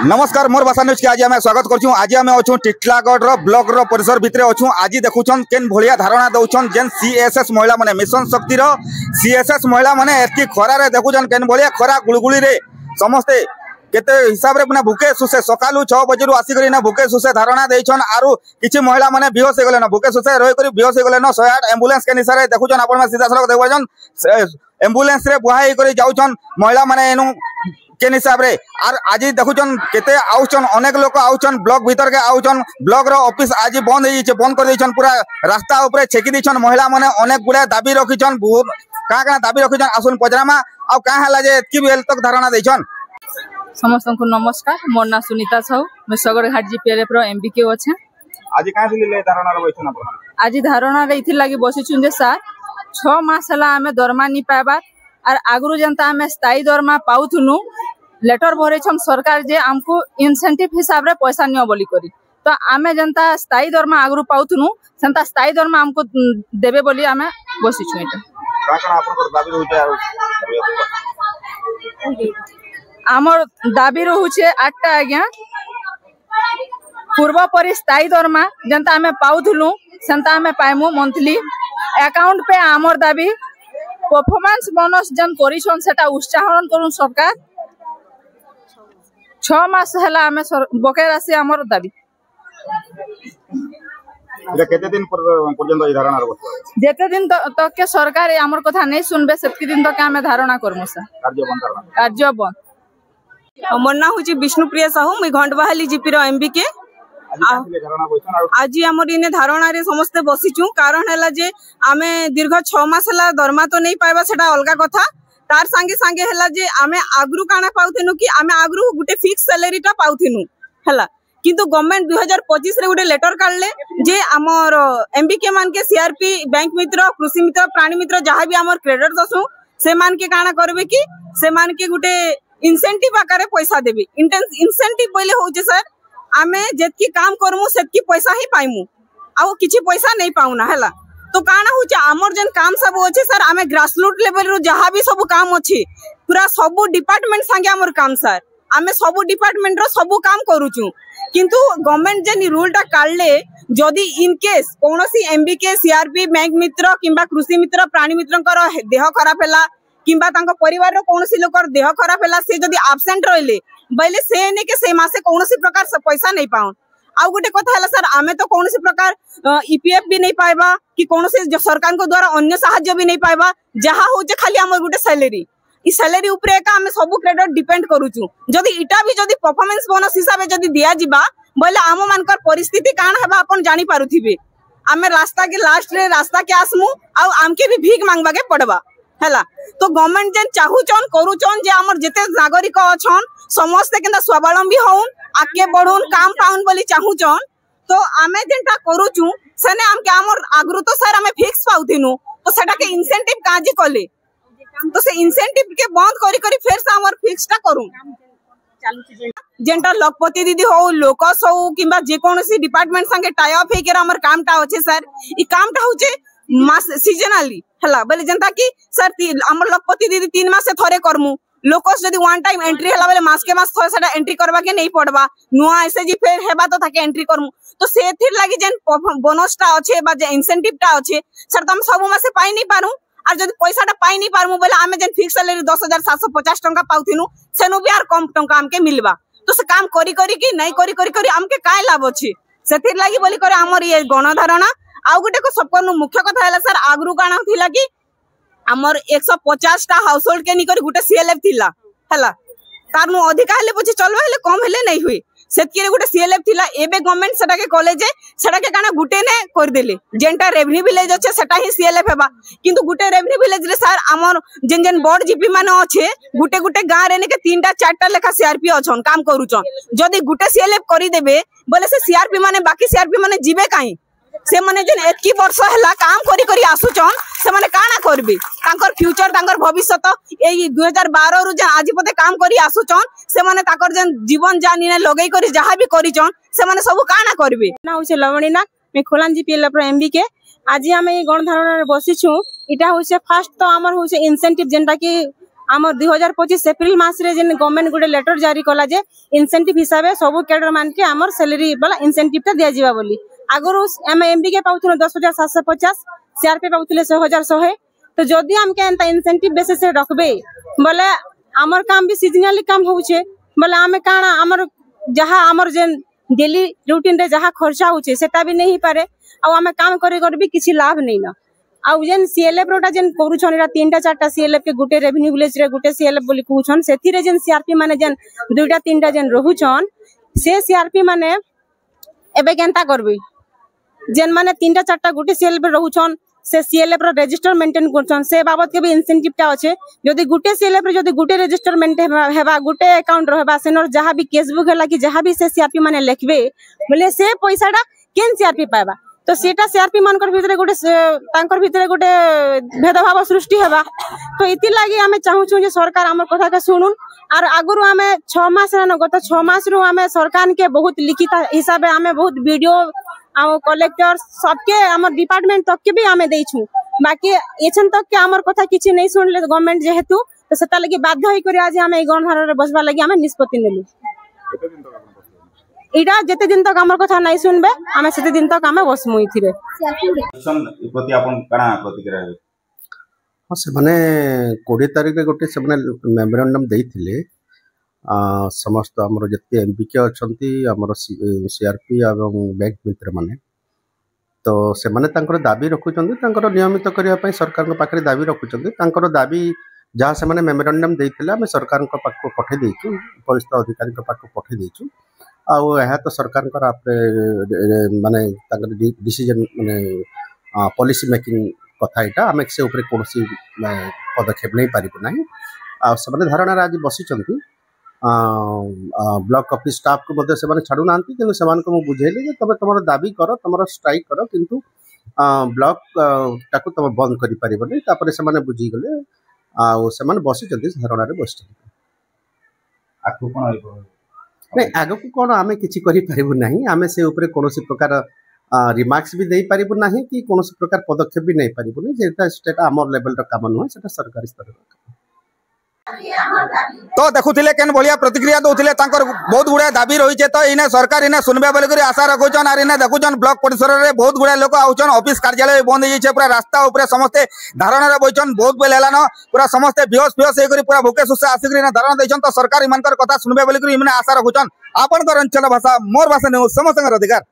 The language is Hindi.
नमस्कार मोर भाषा न्यूज के आज आम स्वागत करूँ। आज आम अच्छु टिटलागढ़ ब्लॉक परिसर भितर अच्छु। आज देखुन केन भलिया धारणा दौन जेन सीएसएस महिला माने मिशन शक्तिर सीएसएस महिला माने एतकी खरारे देखुन केन भलिया खरा गुड़गुड़ी रे समस्ते केते हिसाब रे ना भूके सुसे सकालू 6 बजे आसिक ना भूके सुसे धारणा देछन आरु किछि महिला माने बेहोश गले ना भूके सुसे रही कर बेहोश गले ना 108 एम्बुलेंस के निसारे देखुन आपण सीधा सड़क देखुन एम्बुलेंस रे बुहाई कर जाउछन महिला माने एनु केन हिसाब रे आर आज देखुन केते आउछन अनेक लोक आउछन ब्लॉक भीतर के आउछन ब्लॉक रो ऑफिस आज बंद होइछे बंद कर देछन पूरा रास्ता ऊपर छेकी देछन महिला माने अनेक गुडा दाबी रखिछन बहुत का दाबी रखिछन आसुन पजरामा आ का हला जे एतकी बेल तक धारणा देछन। समस्त को नमस्कार मोर ना सुनीता साहू मैं सगरघाट जीपीएलएफ रो एमबीके अछि। आज का ले धारणा रो बैठन अपन आज धारणा रे इथि लागि बसिछु जे सर 6 मास हला हमें दरमा नि पाबा और आगरु जनता हमें स्थायी दरमा पाउथुनु लेटर भरे छम सरकार जे हमको इंसेंटिव हिसाब रे पैसा नियो बोली करी तो आमे जनता स्थायी दरमा आगरु पाउथुनु संता स्थायी दरमा हमको देबे बोली हमें बसिछु। एटा का आपन दाबी रहउते आमर दाबी रहुचे 8टा आज्ञा पूर्व परि स्थायी दरमा जनता हमें पाउथुलु संता हमें पाइमु मंथली अकाउंट पे आमर दाबी परफॉर्मेंस बोनस जन करिछन सेटा उत्साहन करू सरकार 6 मास हला हमें बके राशि आमर दाबी केते दिन पर्यंत ई धारणा रो जेते दिन तक के सरकार आमर कथा नहीं सुनबे सेतकी दिन तक हमें धारणा करमु सर कार्य बंद। मोर ना हूँ विष्णुप्रिया साहू मुई घंटबाहाली जीपी रो एमबीके। आज आमर इने धारणा रे समस्ते बसिचु कारण हैला जे आमे दीर्घ 6 मास हला दरमा तो नहीं पाइबा सेटा अलगा कथा तार संगे संगे हैला जे आमे आगरु काना पाउथेनु कि आमे आगरु गुटे फिक्स सैलरी टा पाउथेनु हैला किंतु गवर्नमेंट 2025 रे गुटे लेटर काढले जे आमर एमबीके मान के सीआरपी बैंक मित्र कृषि मित्र प्राणी मित्र जहां भी आमर क्रेडिट दसु से मान के काना करबे कि से मान के गुटे इंसेंटिव आकार पैसा देबी इंसेंटिव बोले होचे सर आमे जेतकी काम करमु सेतकी पैसा ही पाइमु आउ किछि पैसा नहीं पाउना हैला तो काना होचे आमर जन काम सब होचे सर आमे ग्रासरूट लेवल रो जहां भी सब काम अछि पूरा सब डिपार्टमेंट संगे आमर काम सर आमे सब डिपार्टमेंट रो सब काम करूछु किंतु गवर्नमेंट जन रूल टा काढले जदी इन केस कोनोसी एमबीके सीआरपी बैंक मित्र किंबा कृषि मित्र प्राणी मित्रंकर देह खराब हैला किंबा तांको परिवार रो कोनोसी लोकर देह खराब हैला से जदी एब्सेंट रहले बइले से ने के से मासे कोनोसी प्रकार से पैसा नहीं पाउन आउ गुटे कथा हैला सर आमे तो कोनोसी प्रकार ईपीएफ भी नहीं पाइबा कि कोनोसी सरकार को द्वारा अन्य सहायता भी नहीं पाइबा जहां होचे खाली हमर गुटे सैलरी ई सैलरी ऊपर का हमें सब क्रेडिट डिपेंड करूछु जदी इटा भी जदी परफॉर्मेंस बोनस हिसाब जदी दिया जिबा बइले आम मानकर परिस्थिति कान हेबा अपन जानि पारुथिबे आमे रास्ता के लास्ट रे रास्ता के आसमु आउ आमके भी भीख मांगबा के पड़बा हैला तो गवर्नमेंट जेन चाहूचन करूचन जे हमर जेते नागरिक अछन समस्त केनता स्वावलंबी होउन आके बढ़ुन काम पाउन बोली चाहूचन तो आमे जेनटा करूचु सने हमके हमर आगरु तो सर हमें फिक्स पाउथिनु तो सेटा के इंसेंटिव काजी कले तो से इंसेंटिव के बंद करी करी फिर से हमर फिक्स टा करू जेनटा लखपति दीदी हो लोकस हो किंबा जे कोनोसी डिपार्टमेंट संगे टाई अप हे के हमर काम टा होचे सर ई काम टा होचे मास सीजनली हला बोले जनता की सर हमर लखपति दीदी 3 मास से थरे करमु लोकस जदी वन टाइम एंट्री हला बोले मास के मास थरे सेटा एंट्री करबा के नहीं पड़बा नुआ एसएजी फेर हेबा तो ताके एंट्री करमु तो सेथिर लागि जेन बोनस टा अछि बा जे इंसेंटिव टा अछि सर तुम सब मासे पाई नहीं पारू और जदी पैसा टा पाई नहीं पारमु बोले आमे जेन फिक्स सैलरी 10750 टंका पाउथिनु सेनु भी आर कम टंका हमके मिलबा तो से काम करी करी कि नहीं करी करी करी हमके काय लाभ अछि सेथिर लागि बोली करे हमर ये गणधारणा आउ गुटे को सबको मुख्य कथा हैला सर आगरु काना थिला कि हमर 150 टा हाउस होल्ड के निकर गुटे सीएलएफ थिला हैला तारनु अधिका हेले पछे चलबा हेले कम हेले नहीं हुई सेतकी रे गुटे सीएलएफ थिला एबे गवर्नमेंट सेटा के कॉलेज सेटा के काना गुटे ने कर देले जेनटा रेवेन्यू विलेज अछि सेटा ही सीएलएफ हेबा किंतु गुटे रेवेन्यू विलेज रे सर हमर जेन जेन बोर्ड जीपी माने अछि गुटे गुटे गां रे ने के 3टा 4टा लेखा सीआरपी अछन काम करूछन जदी गुटे सीएलएफ करी देबे बोले से सीआरपी माने बाकी सीआरपी माने जीवे काई से माने जेन एतकी वर्ष हैला काम करी करी आसुचन से माने काना करबे तांकर फ्यूचर तांकर भविष्य एई 2012 रु जे आज पते काम करी आसुचन से माने ताकर जेन जीवन जानी ने लगई करी जहां भी करिचन से माने सब काना करबे ना होसे लवणीना मैं खोलान जीपीएल प्रो एमबीके आज हम गणधारणा बसिछु इटा होसे फर्स्ट तो हमर होसे इंसेंटिव जेनटा कि आम 2025 एप्रिल मास रे जेन गवर्नमेंट गोटे लेटर जारी कला जे इंसेंटिव हिसाब से सब कैडर मान के आमर सैलरी वाला इंसेंटिव टा दिया जीवा बोली। आगु एम एमबी के पाउथुन 10,750, सीआरपी पाउथुले 6,100। तो जदि हमके एंता इंसेंटिव बेसिस से रखबे बोले आमर काम भी सीजनली काम होउछे बोले आमे काना आमर जहा आमर जेन डेली रूटीन रे जहा खर्चा होउछे सेटा भी नहीं पारे आ आमे काम करे कर भी किछि लाभ नहीं ना। आ जेन सीएलएफ रोटा जेन करूछन एरा 3टा 4टा सीएलएफ के गुटे रेवेन्यू विलेज रे गुटे सीएलएफ बोली कहउछन सेथि रे जेन सीआरपी माने जेन 2टा 3टा जेन रहुछन से सीआरपी माने एबे केनता करबे जेन माने 3टा 4टा गुटे सीएलएफ रहुछन से सीएलएफ रो रजिस्टर मेंटेन करछन से बाबत के भी इंसेंटिव टा अछि। जदि गुटे सीएलएफ रे जदि गुटे रजिस्टर मेंटेन हेबा गुटे अकाउंट रहबा सेनर जहां भी केसबुक हला कि जहां भी से सीआरपी माने लिखबे बोले से पैसाटा केन सीआरपी पाबा। तो सेटा सीआरपी मानकर भितरे गुटे तांकर भितरे गुटे भेदभाव सृष्टि हेबा। तो इति लागि हमें चाहूछु जे सरकार हमर कथा के सुनुन और आगुरु हमें 6 मास न गत 6 मास रु हमें सरकार के बहुत लिखित हिसाब हमें बहुत वीडियो कलेक्टर सबके हमर डिपार्टमेंट तक के भी हमें देइछु। बाकी एछन तक के हमर कथा किछि नहीं सुनले गवर्नमेंट जेहेतु तो सेता लागि बाध्य होई करी आज हमें गणहार रे बसबा लागि हमें निष्पत्ति नेलु। इडा जेते दिन तक हमर कथा नहीं सुनबे हमें सेते दिन तक हमें बसमु इथिरे। प्रति आपन कणा प्रतिक्रिया है? हां से माने 20 तारिख रे गोटे से माने मेमोरेंडम देइथिले समस्त आमर जिते एमपी के अच्छी आमर सीआरपी और बैंक मित्र माने तो से माने तांकर दाबी रखुचंदी तांकर नियमित करिया पई सरकार के पाखरे दाबी रखुचंदी तांकर दाबी जहाँ से माने मेमोरेंडम देइथिले हम सरकार के पाख को पठे देइछु वरिष्ठ अधिकारी के पाख को पठे देइछु आ यह तो सरकार का माने तांकर डिसीजन माने पॉलिसी मेकिंग कथा एटा हम से ऊपर कोनसी पदक्षेप नहीं पारिबो नाही आ से माने धारणा आज बसिचंती ब्लॉक ऑफिस स्टाफ को मध्य से छाड़ू ना कि से बुझेली तुम तुम दाबी कर तुम स्ट्राइक कर किंतु ब्लॉक टाक तुम बंद कर पारे से बुझीगले आने बसी धारणा बस नहीं आग को कौन आम कि ना आम से कौन प्रकार रिमार्क्स भी दे पारू ना कि कौन प्रकार पदक्षेप भी नहीं पारूनी जेटा आम लेवल काम नुहे से सरकारी स्तर तो देखुले केन भलिया प्रतिक्रिया दौले बहुत गुड़ा दाबी रही है। तो इने सरकार इने सुनबे बोलिक आशा रखुचन और इने देखुचन ब्लॉक परिसर में बहुत गुड़ा लोक आउचन ऑफिस कार्यालय बंद हो पूरा रास्ता ऊपर समस्ते धारणा बहीचन बहुत बेल है पूरा समस्ते बेहोश बेहोश होकर पूरा भूखे सुस्ते आसिक धारणा देचन। तो सरकार इन कथा सुनबे बोलिक आशा रखुचन। आपन अंचल भाषा मोर भाषा न्यूज समस्त अधिकार।